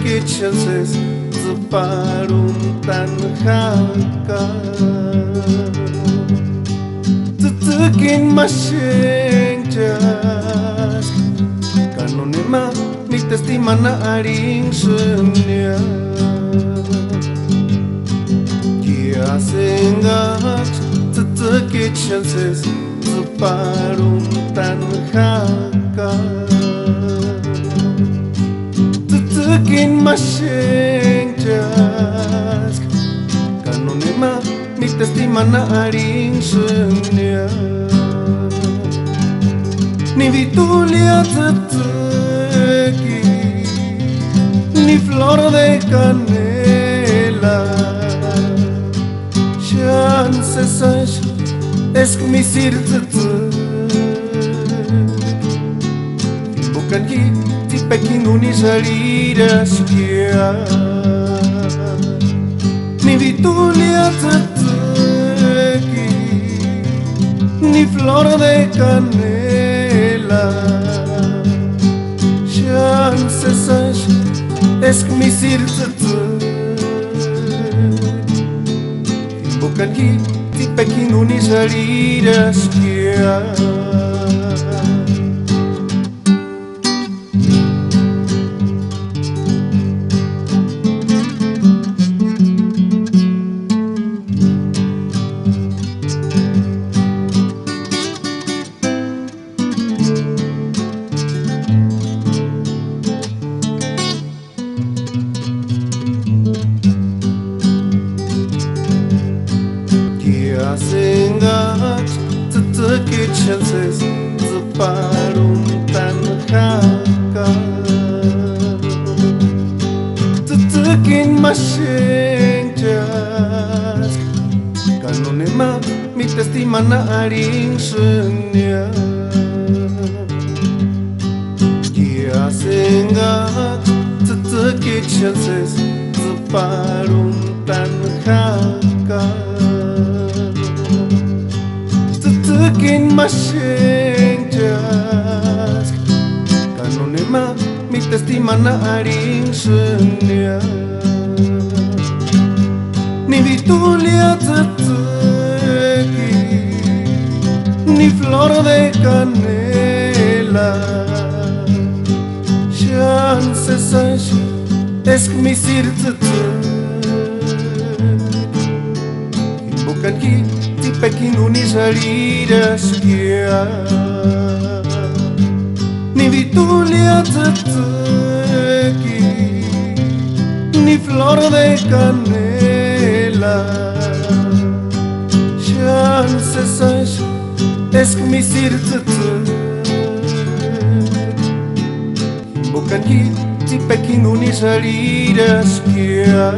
ke chances Zaparum tan haka Tutukin masyengjas Kanonema mi testimana aring sunya Kia sengak ke chances Zaparum tan haka Tutukin masyengjas Kanonema mi testimana aring sunya Ni vitulia tutuki Ni flor de canela Chances eskumisir tutuk Bukan di peking unis haridas kia Ni vitulia tutuki Ni flor de canela Chances eskumisir tutuk Bukan di peking unis haridas kia Sengak ke chances Zaparum tan haka Tutukin masyengjas Kanonema mi testimana aring sunya Kia sengak ke chances Zaparum tan haka Tutukin masyengjas Kanonema mi testimana aring sunya Ni vitulia tutuki Ni flor de canela Chances eskumisir tutuk Bukan di peking unis haridas kia Ni vitulia tutuki Ni flor de canela Chances eskumisir tutuk Bukan di peking unis haridas kia